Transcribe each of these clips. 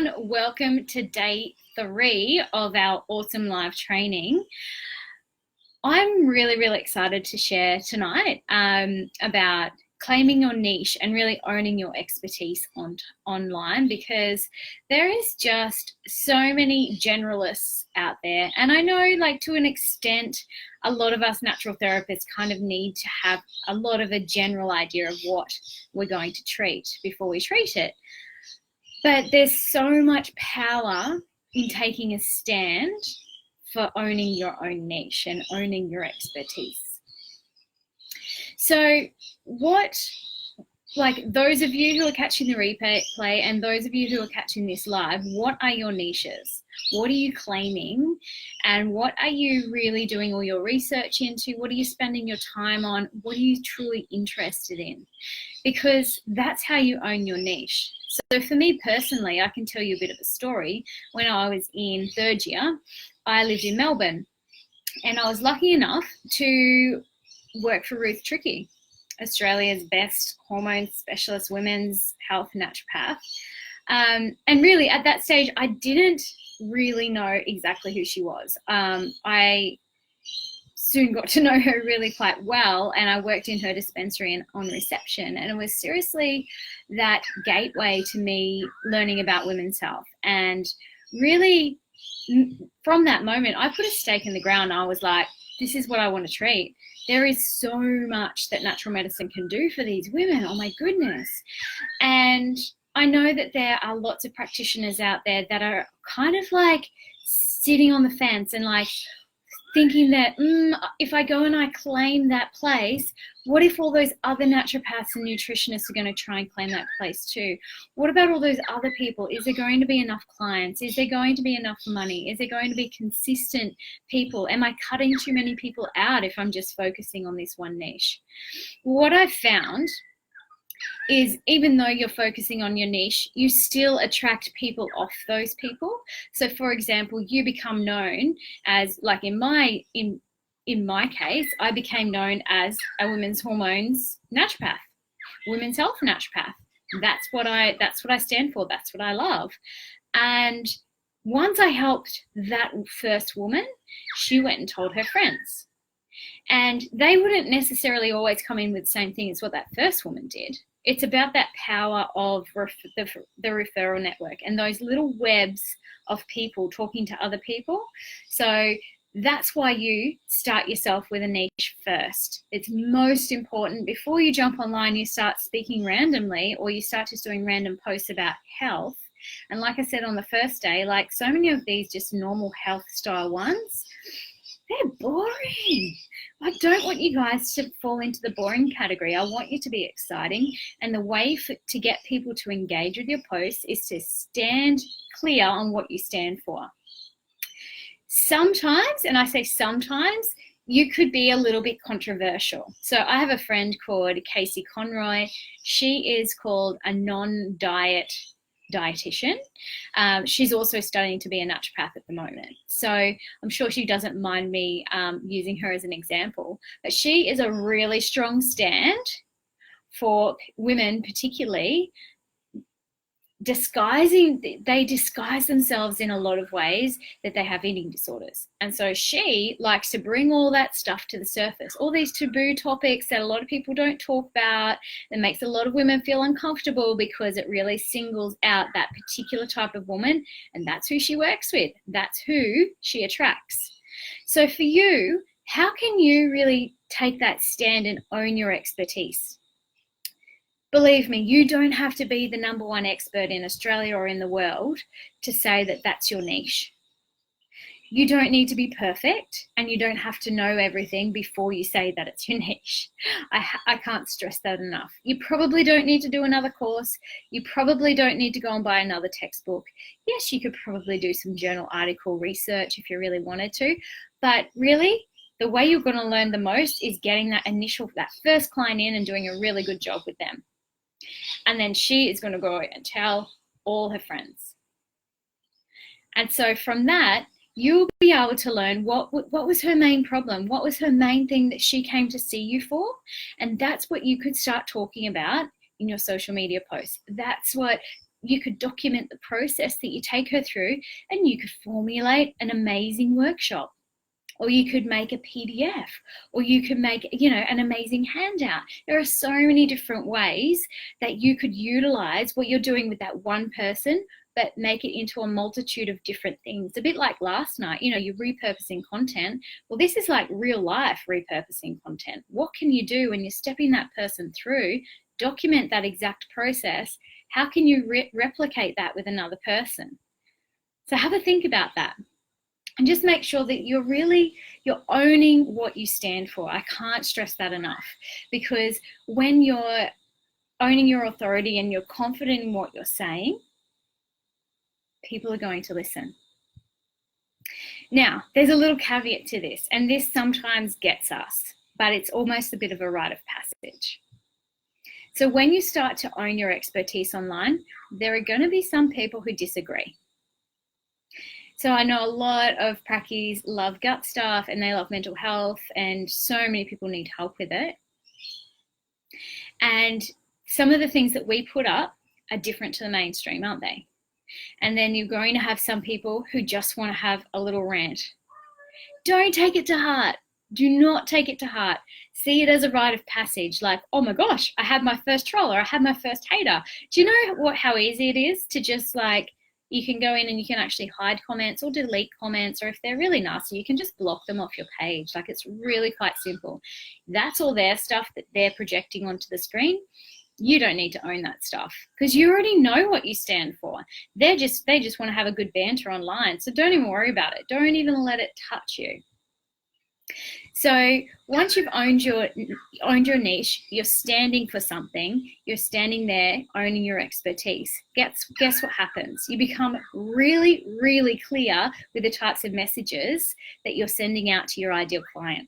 everyone. Welcome to day 3 of our awesome live training. I'm really excited to share tonight about claiming your niche and really owning your expertise online, because there is just so many generalists out there. And I know, like, to an extent, a lot of us natural therapists kind of need to have a lot of a general idea of what we're going to treat before we treat it. But there's so much power in taking a stand for owning your own niche and owning your expertise. So those of you who are catching the replay and those of you who are catching this live, what are your niches? What are you claiming? And what are you really doing all your research into? What are you spending your time on? What are you truly interested in? Because that's how you own your niche. So for me personally, I can tell you a bit of a story. When I was in 3rd year, I lived in Melbourne, and I was lucky enough to work for Ruth Trickey, Australia's best hormone specialist women's health naturopath. And really at that stage, I didn't really know exactly who she was. I soon got to know her really quite well, and I worked in her dispensary and on reception, and it was seriously that gateway to me learning about women's health. And really from that moment, I put a stake in the ground. I was like, this is what I want to treat. There is so much that natural medicine can do for these women. Oh my goodness. And I know that there are lots of practitioners out there that are kind of like sitting on the fence and like thinking that if I go and I claim that place, what if all those other naturopaths and nutritionists are going to try and claim that place too? What about all those other people? Is there going to be enough clients? Is there going to be enough money? Is there going to be consistent people? Am I cutting too many people out if I'm just focusing on this one niche? What I've found is, even though you're focusing on your niche, you still attract people off those people. So for example, you become known as, like in my case, I became known as a women's hormones naturopath, women's health naturopath. That's what I stand for. That's what I love. And once I helped that first woman, she went and told her friends. And they wouldn't necessarily always come in with the same thing as what that first woman did. It's about that power of the referral network and those little webs of people talking to other people. So that's why you start yourself with a niche first. It's most important. Before you jump online, you start speaking randomly, or you start just doing random posts about health. And like I said on the first day, like so many of these just normal health style ones, they're boring. I don't want you guys to fall into the boring category. I want you to be exciting. And the way to get people to engage with your posts is to stand clear on what you stand for. Sometimes, and I say sometimes, you could be a little bit controversial. So I have a friend called Casey Conroy. She is called a non-diet dietitian. She's also studying to be a naturopath at the moment. So I'm sure she doesn't mind me using her as an example. But she is a really strong stand for women, particularly they disguise themselves in a lot of ways that they have eating disorders. And so she likes to bring all that stuff to the surface, all these taboo topics that a lot of people don't talk about, that makes a lot of women feel uncomfortable because it really singles out that particular type of woman, and that's who she works with. That's who she attracts. So for you, how can you really take that stand and own your expertise? Believe me, you don't have to be the #1 expert in Australia or in the world to say that that's your niche. You don't need to be perfect, and you don't have to know everything before you say that it's your niche. I can't stress that enough. You probably don't need to do another course. You probably don't need to go and buy another textbook. Yes, you could probably do some journal article research if you really wanted to, but really, the way you're going to learn the most is getting that first client in and doing a really good job with them. And then she is going to go and tell all her friends. And so from that, you'll be able to learn what was her main problem, what was her main thing that she came to see you for. And that's what you could start talking about in your social media posts. That's what document the process that you take her through, and you could formulate an amazing workshop. Or you could make a PDF, or you could make, an amazing handout. There are so many different ways that you could utilize what you're doing with that one person, but make it into a multitude of different things. A bit like last night, you're repurposing content. Well, this is like real life repurposing content. What can you do when you're stepping that person through? Document that exact process. How can you replicate that with another person? So have a think about that. And just make sure that you're owning what you stand for. I can't stress that enough, because when you're owning your authority and you're confident in what you're saying, people are going to listen. Now, there's a little caveat to this, and this sometimes gets us, but it's almost a bit of a rite of passage. So when you start to own your expertise online, there are going to be some people who disagree. So I know a lot of prackies love gut stuff and they love mental health, and so many people need help with it. And some of the things that we put up are different to the mainstream, aren't they? And then you're going to have some people who just want to have a little rant. Don't take it to heart. Do not take it to heart. See it as a rite of passage, like, oh my gosh, I had my first troll, or I had my first hater. Do you know how easy it is to just you can go in and you can actually hide comments or delete comments, or if they're really nasty, you can just block them off your page. It's really quite simple. That's all their stuff that they're projecting onto the screen. You don't need to own that stuff, because you already know what you stand for. They just want to have a good banter online. So don't even worry about it. Don't even let it touch you. So once you've owned your niche, you're standing for something, you're standing there owning your expertise. Guess what happens? You become really, really clear with the types of messages that you're sending out to your ideal client,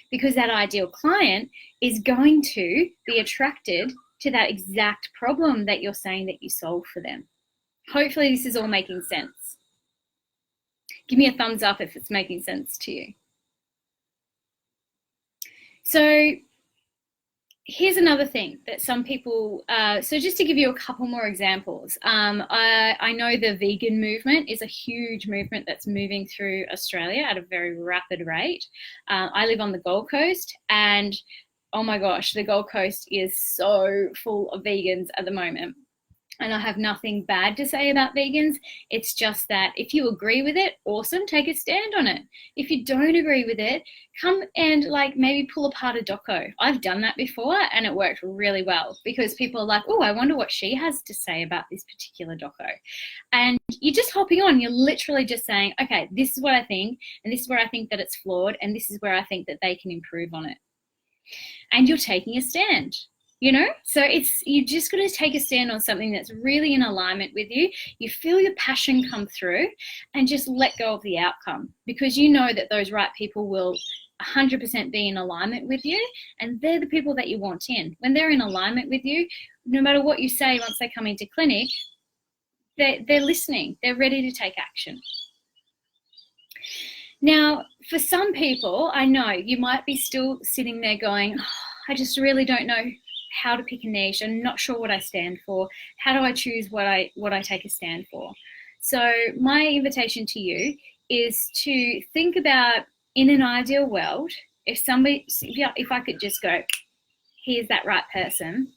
because that ideal client is going to be attracted to that exact problem that you're saying that you solve for them. Hopefully this is all making sense. Give me a thumbs up if it's making sense to you. So here's another thing that some people, so just to give you a couple more examples, I know the vegan movement is a huge movement that's moving through Australia at a very rapid rate. I live on the Gold Coast, and oh my gosh, the Gold Coast is so full of vegans at the moment. And I have nothing bad to say about vegans. It's just that if you agree with it, awesome, take a stand on it. If you don't agree with it, come and maybe pull apart a doco. I've done that before and it worked really well, because people are like, oh, I wonder what she has to say about this particular doco. And you're just hopping on. You're literally just saying, okay, this is what I think, and this is where I think that it's flawed, and this is where I think that they can improve on it. And you're taking a stand. So you just got to take a stand on something that's really in alignment with you. You feel your passion come through, and just let go of the outcome, because you know that those right people will 100% be in alignment with you, and they're the people that you want in. When they're in alignment with you, no matter what you say once they come into clinic, they're listening. They're ready to take action. Now, for some people, I know you might be still sitting there going, oh, I just really don't know how to pick a niche. I'm not sure what I stand for. How do I choose what I take a stand for? So my invitation to you is to think about, in an ideal world, if I could just go, here's that right person.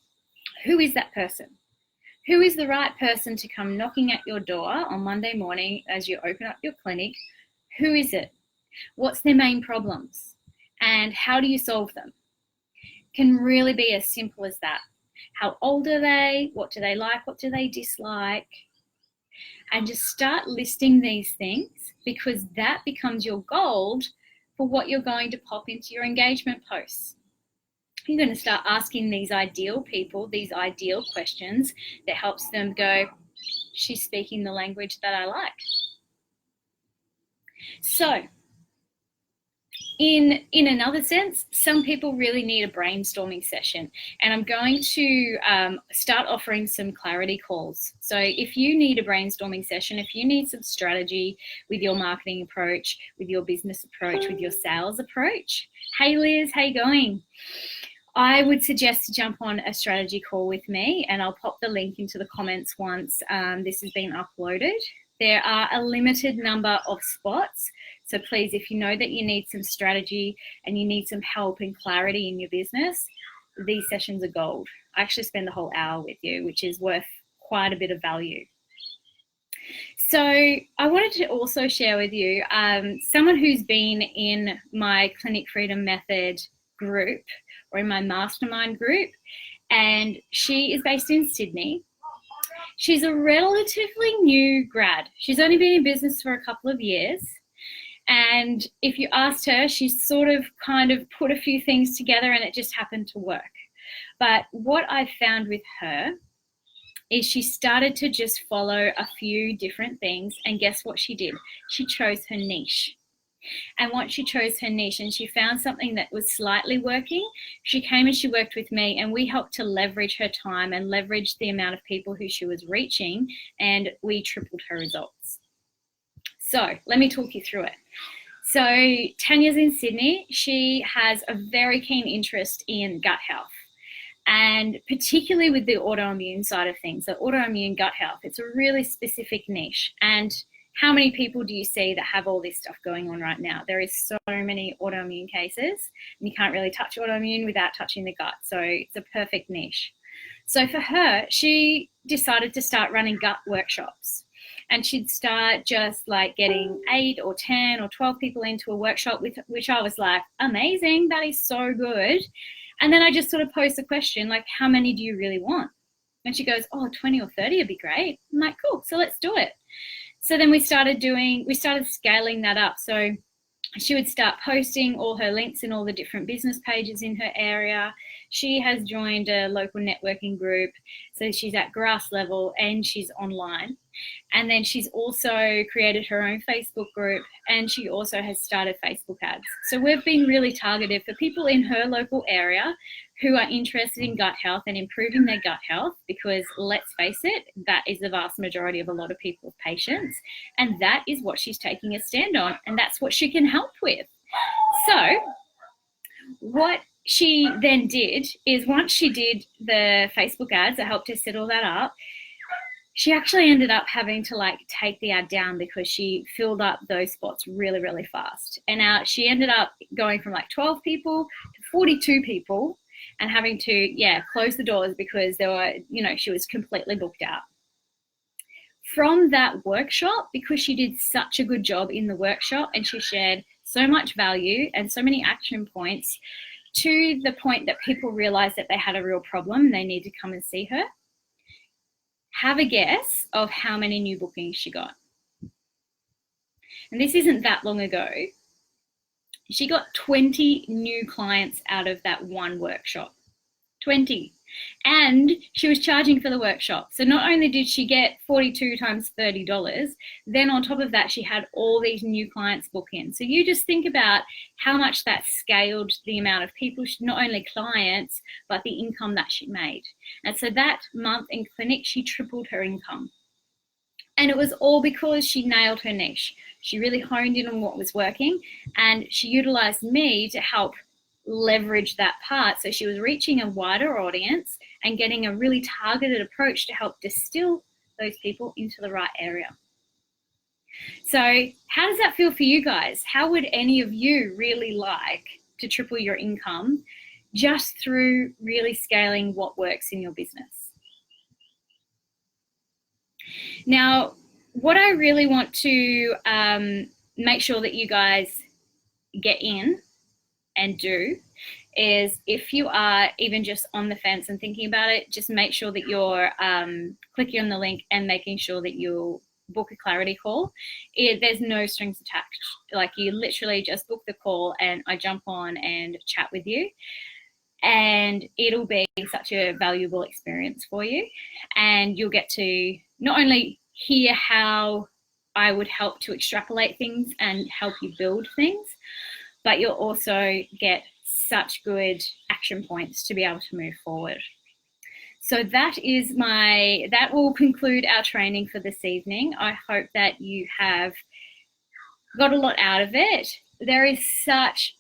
Who is that person? Who is the right person to come knocking at your door on Monday morning as you open up your clinic? Who is it? What's their main problems? And how do you solve them? Can really be as simple as that. How old are they? What do they like? What do they dislike? And just start listing these things, because that becomes your gold for what you're going to pop into your engagement posts. You're going to start asking these ideal people these ideal questions that helps them go, she's speaking the language that I like. So in another sense, some people really need a brainstorming session, and I'm going to start offering some clarity calls. So if you need a brainstorming session, if you need some strategy with your marketing approach, with your business approach, with your sales approach, hey Liz, how you going? I would suggest to jump on a strategy call with me, and I'll pop the link into the comments once this has been uploaded. There are a limited number of spots, so please, if you know that you need some strategy and you need some help and clarity in your business, these sessions are gold. I actually spend the whole hour with you, which is worth quite a bit of value. So I wanted to also share with you someone who's been in my Clinic Freedom Method group or in my mastermind group, and she is based in Sydney. She's a relatively new grad. She's only been in business for a couple of years. And if you asked her, she's sort of kind of put a few things together and it just happened to work. But what I found with her is she started to just follow a few different things, and guess what she did? She chose her niche. And once she chose her niche and she found something that was slightly working, she came and she worked with me, and we helped to leverage her time and leverage the amount of people who she was reaching, and we tripled her results. So let me talk you through it. So Tanya's in Sydney. She has a very keen interest in gut health, and particularly with the autoimmune side of things. So autoimmune gut health, it's a really specific niche. And how many people do you see that have all this stuff going on right now? There is so many autoimmune cases, and you can't really touch autoimmune without touching the gut. So it's a perfect niche. So for her, she decided to start running gut workshops. And she'd start just like getting 8 or 10 or 12 people into a workshop, with which I was like, amazing, that is so good. And then I just sort of posed the question, like, how many do you really want? And she goes, oh, 20 or 30 would be great. I'm like, cool, so let's do it. So then we started scaling that up. So she would start posting all her links in all the different business pages in her area. She has joined a local networking group. So she's at grass level and she's online. And then she's also created her own Facebook group, and she also has started Facebook ads. So we've been really targeted for people in her local area who are interested in gut health and improving their gut health, because let's face it, that is the vast majority of a lot of people's patients. And that is what she's taking a stand on, and that's what she can help with. So what she then did is, once she did the Facebook ads, I helped her set all that up. She actually ended up having to like take the ad down because she filled up those spots really, really fast. And now she ended up going from like 12 people to 42 people and having to, close the doors because there were, she was completely booked out. From that workshop, because she did such a good job in the workshop and she shared so much value and so many action points, to the point that people realized that they had a real problem and they need to come and see her. Have a guess of how many new bookings she got. And this isn't that long ago. She got 20 new clients out of that one workshop. 20. And she was charging for the workshop. So not only did she get 42 times $30, then on top of that, she had all these new clients book in. So you just think about how much that scaled the amount of people, not only clients, but the income that she made. And so that month in clinic, she tripled her income. And it was all because she nailed her niche. She really honed in on what was working, and she utilized me to help leverage that part. So she was reaching a wider audience and getting a really targeted approach to help distill those people into the right area. So how does that feel for you guys? How would any of you really like to triple your income just through really scaling what works in your business? Now, what I really want to make sure that you guys get in and do is, if you are even just on the fence and thinking about it, just make sure that you're clicking on the link and making sure that you'll book a clarity call. There's no strings attached. Like, you literally just book the call and I jump on and chat with you, and it'll be such a valuable experience for you. And you'll get to not only hear how I would help to extrapolate things and help you build things, but you'll also get such good action points to be able to move forward. So that will conclude our training for this evening. I hope that you have got a lot out of it. There is such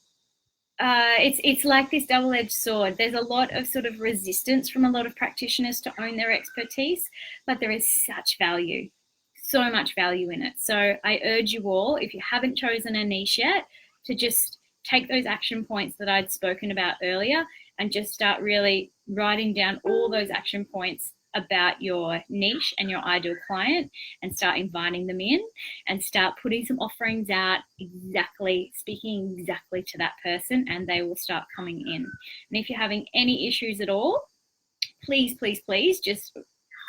It's like this double-edged sword. There's a lot of sort of resistance from a lot of practitioners to own their expertise, but there is such value, so much value in it. So I urge you all, if you haven't chosen a niche yet, to just take those action points that I'd spoken about earlier and just start really writing down all those action points about your niche and your ideal client, and start inviting them in and start putting some offerings out, speaking exactly to that person, and they will start coming in. And if you're having any issues at all, please, please, please just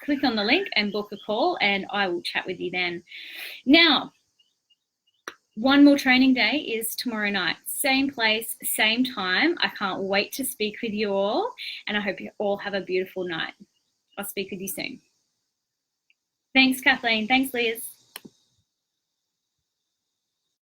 click on the link and book a call, and I will chat with you then. Now, one more training day is tomorrow night. Same place, same time. I can't wait to speak with you all, and I hope you all have a beautiful night. I'll speak with you soon. Thanks, Kathleen. Thanks, Liz.